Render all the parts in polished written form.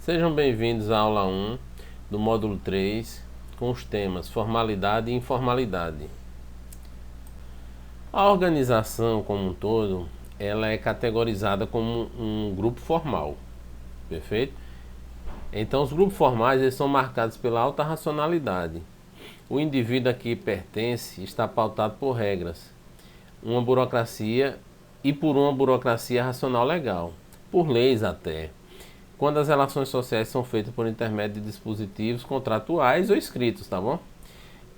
Sejam bem-vindos à aula 1 do módulo 3 com os temas formalidade e informalidade. A organização como um todo, ela é categorizada como um grupo formal, perfeito? Então os grupos formais eles são marcados pela alta racionalidade. O indivíduo a que pertence está pautado por regras, uma burocracia e por uma burocracia racional legal, por leis até. Quando as relações sociais são feitas por intermédio de dispositivos contratuais ou escritos, tá bom?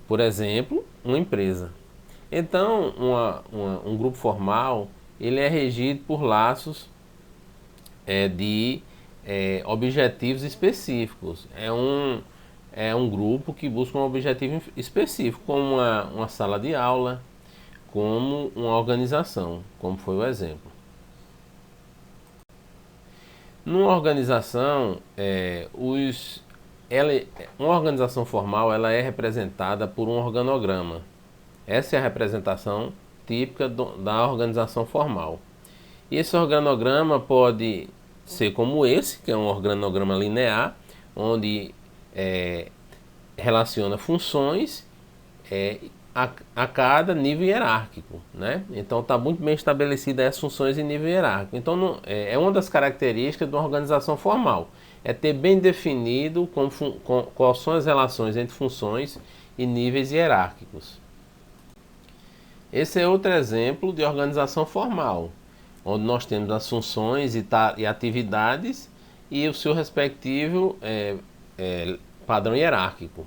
Por exemplo, uma empresa. Então, um grupo formal, ele é regido por laços de objetivos específicos. É um grupo que busca um objetivo específico, como uma sala de aula, como uma organização, como foi o exemplo. Numa organização, uma organização formal ela é representada por um organograma. Essa é a representação típica da organização formal. E esse organograma pode ser como esse, que é um organograma linear, onde relaciona funções a cada nível hierárquico, né? Então está muito bem estabelecida as funções em nível hierárquico. Então é uma das características de uma organização formal, é ter bem definido quais são as relações entre funções e níveis hierárquicos. Esse é outro exemplo de organização formal, onde nós temos as funções e atividades e o seu respectivo padrão hierárquico.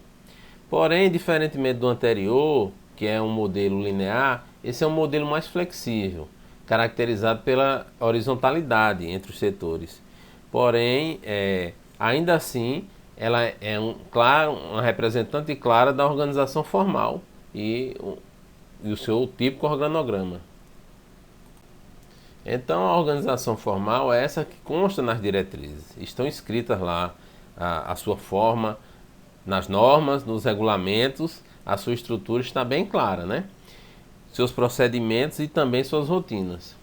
Porém, diferentemente do anterior, que é um modelo linear, esse é um modelo mais flexível, caracterizado pela horizontalidade entre os setores. Porém, ainda assim, ela é uma representante clara da organização formal e o seu típico organograma. Então, a organização formal é essa que consta nas diretrizes. Estão escritas lá a sua forma, nas normas, nos regulamentos, a sua estrutura está bem clara, né? Seus procedimentos e também suas rotinas.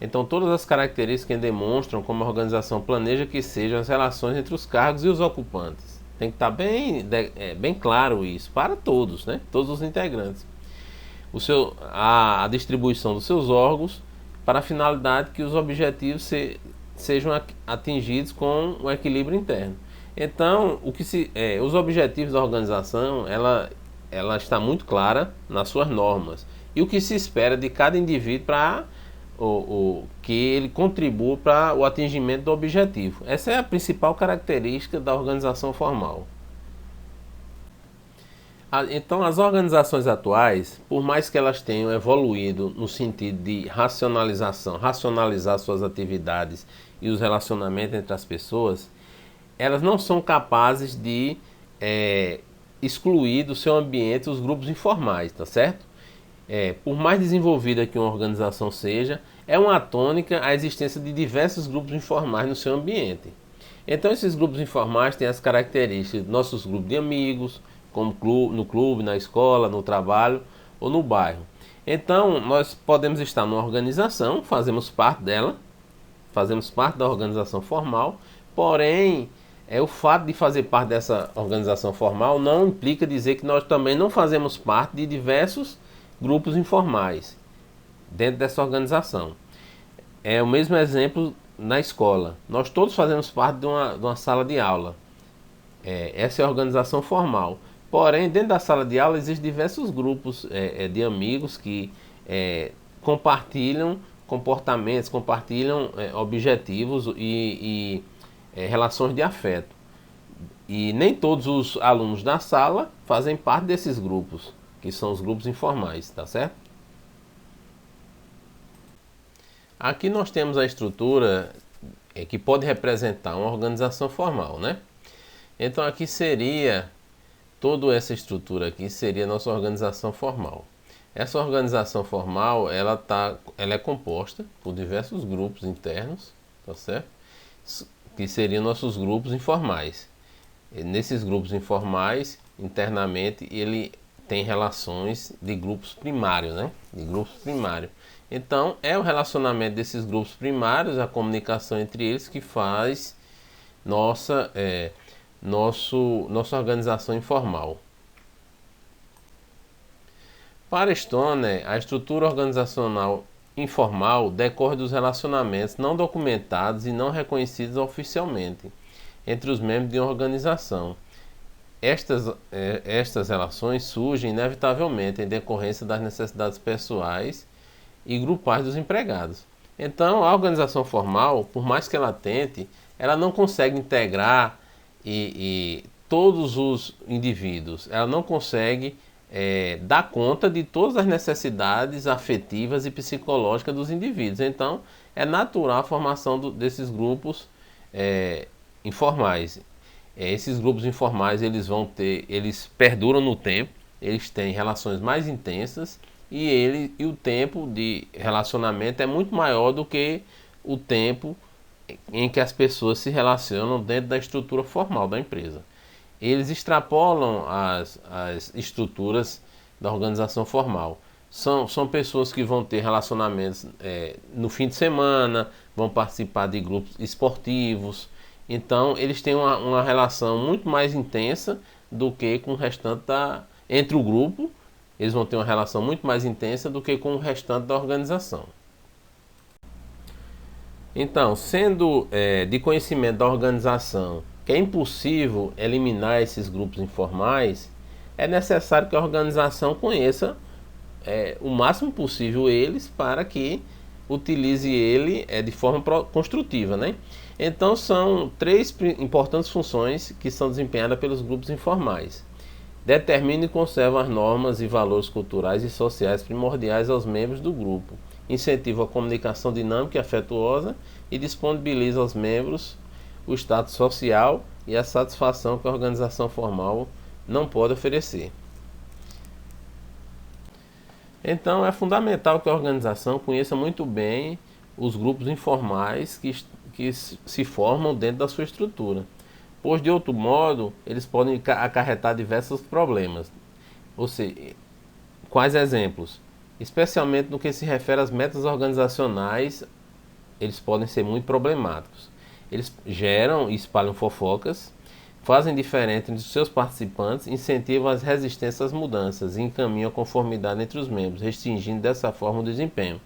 Então, todas as características que demonstram como a organização planeja que sejam as relações entre os cargos e os ocupantes. Tem que estar bem claro isso para todos, né? Todos os integrantes. A distribuição dos seus órgãos para a finalidade que os objetivos sejam atingidos com o equilíbrio interno. Então, os objetivos da organização, ela está muito clara nas suas normas. E o que se espera de cada indivíduo para que ele contribua para o atingimento do objetivo. Essa é a principal característica da organização formal. Então, as organizações atuais, por mais que elas tenham evoluído no sentido de racionalizar suas atividades e os relacionamentos entre as pessoas, elas não são capazes de excluir do seu ambiente os grupos informais, tá certo? Por mais desenvolvida que uma organização seja, é uma tônica a existência de diversos grupos informais no seu ambiente. Então esses grupos informais têm as características de nossos grupos de amigos, como no clube, na escola, no trabalho ou no bairro. Então nós podemos estar numa organização, fazemos parte dela, fazemos parte da organização formal, porém o fato de fazer parte dessa organização formal não implica dizer que nós também não fazemos parte de diversos grupos informais dentro dessa organização. É o mesmo exemplo na escola. Nós todos fazemos parte de uma sala de aula. Essa é a organização formal. Porém, dentro da sala de aula existem diversos grupos de amigos que compartilham comportamentos, compartilham objetivos e relações de afeto. E nem todos os alunos da sala fazem parte desses grupos, que são os grupos informais, tá certo? Aqui nós temos a estrutura que pode representar uma organização formal, né? Então aqui seria, toda essa estrutura aqui seria a nossa organização formal. Essa organização formal, ela é composta por diversos grupos internos, tá certo? Que seriam nossos grupos informais. E nesses grupos informais, internamente, ele tem relações de grupos primários, né? De grupos primários. Então, é o relacionamento desses grupos primários, a comunicação entre eles, que faz nossa organização informal. Para Stoner, a estrutura organizacional informal decorre dos relacionamentos não documentados e não reconhecidos oficialmente entre os membros de uma organização. Estas relações surgem inevitavelmente em decorrência das necessidades pessoais e grupais dos empregados. Então, a organização formal, por mais que ela tente, ela não consegue integrar todos os indivíduos. Ela não consegue dar conta de todas as necessidades afetivas e psicológicas dos indivíduos. Então, é natural a formação desses grupos informais. Esses grupos informais eles perduram no tempo, eles têm relações mais intensas e o tempo de relacionamento é muito maior do que o tempo em que as pessoas se relacionam dentro da estrutura formal da empresa. Eles extrapolam as estruturas da organização formal. São pessoas que vão ter relacionamentos no fim de semana, vão participar de grupos esportivos. Então, eles têm uma relação muito mais intensa do que com o restante entre o grupo. Eles vão ter uma relação muito mais intensa do que com o restante da organização. Então, sendo de conhecimento da organização que é impossível eliminar esses grupos informais, é necessário que a organização conheça o máximo possível eles para que utilize ele de forma construtiva, né? Então são três importantes funções que são desempenhadas pelos grupos informais. Determina e conserva as normas e valores culturais e sociais primordiais aos membros do grupo. Incentiva a comunicação dinâmica e afetuosa e disponibiliza aos membros o status social e a satisfação que a organização formal não pode oferecer. Então é fundamental que a organização conheça muito bem os grupos informais que se formam dentro da sua estrutura, pois de outro modo eles podem acarretar diversos problemas. Ou seja, quais exemplos? Especialmente no que se refere às metas organizacionais, eles podem ser muito problemáticos. Eles geram e espalham fofocas, fazem diferença entre os seus participantes, incentivam as resistências às mudanças e encaminham a conformidade entre os membros, restringindo dessa forma o desempenho.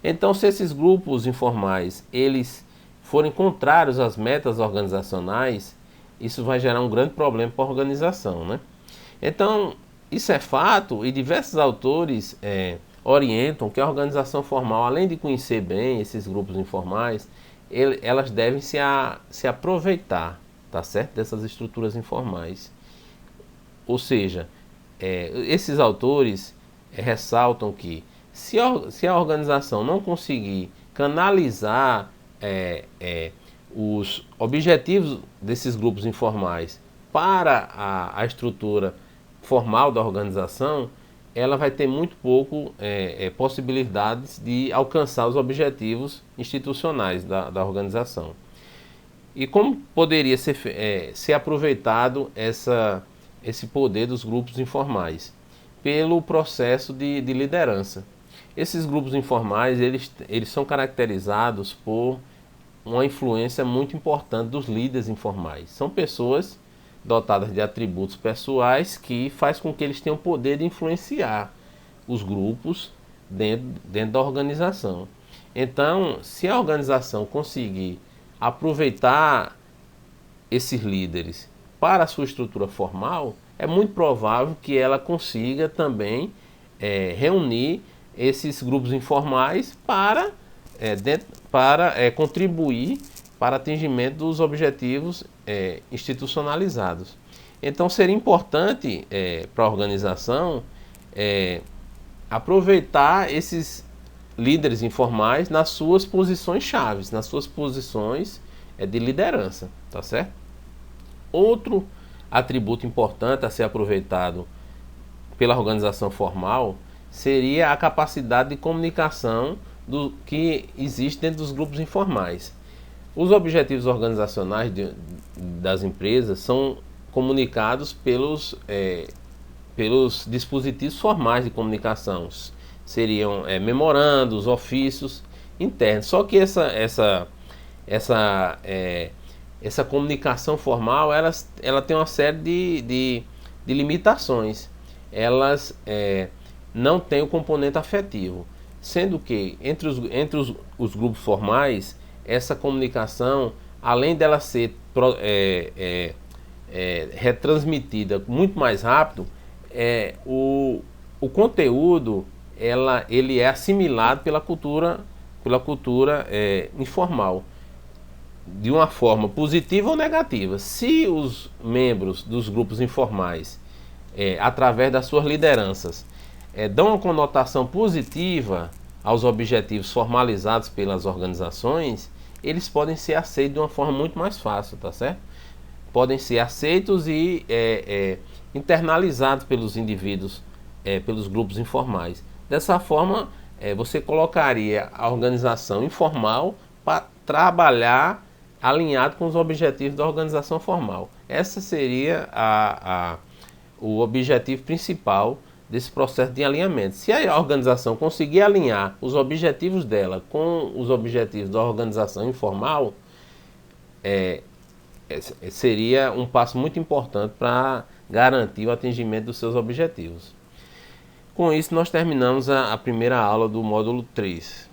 Então, se esses grupos informais eles forem contrários às metas organizacionais, isso vai gerar um grande problema para a organização, né? Então, isso é fato e diversos autores orientam que a organização formal, além de conhecer bem esses grupos informais, elas devem se aproveitar, tá certo? Dessas estruturas informais. Ou seja, esses autores ressaltam que se a organização não conseguir canalizar os objetivos desses grupos informais para a estrutura formal da organização, ela vai ter muito pouco possibilidades de alcançar os objetivos institucionais da organização. E como poderia ser aproveitado esse poder dos grupos informais? Pelo processo de liderança. Esses grupos informais eles são caracterizados por uma influência muito importante dos líderes informais. São pessoas dotadas de atributos pessoais que faz com que eles tenham o poder de influenciar os grupos dentro da organização. Então, se a organização conseguir aproveitar esses líderes para a sua estrutura formal, é muito provável que ela consiga também reunir esses grupos informais para contribuir para atingimento dos objetivos institucionalizados. Então seria importante para a organização aproveitar esses líderes informais nas suas posições chaves, nas suas posições de liderança, tá certo? Outro atributo importante a ser aproveitado pela organização formal seria a capacidade de comunicação que existe dentro dos grupos informais. Os objetivos organizacionais das empresas são comunicados pelos dispositivos formais de comunicação. Seriam memorandos, ofícios internos. Só que essa comunicação formal, ela tem uma série de limitações. Elas não têm o componente afetivo, sendo que entre os grupos formais, essa comunicação, além dela ser retransmitida muito mais rápido, o conteúdo ele é assimilado pela cultura informal, de uma forma positiva ou negativa. Se os membros dos grupos informais, através das suas lideranças, dão uma conotação positiva aos objetivos formalizados pelas organizações, eles podem ser aceitos de uma forma muito mais fácil, tá certo? Podem ser aceitos e internalizados pelos indivíduos, pelos grupos informais. Dessa forma, você colocaria a organização informal para trabalhar alinhado com os objetivos da organização formal. Essa seria o objetivo principal desse processo de alinhamento. Se a organização conseguir alinhar os objetivos dela com os objetivos da organização informal, seria um passo muito importante para garantir o atingimento dos seus objetivos. Com isso, nós terminamos a primeira aula do módulo 3.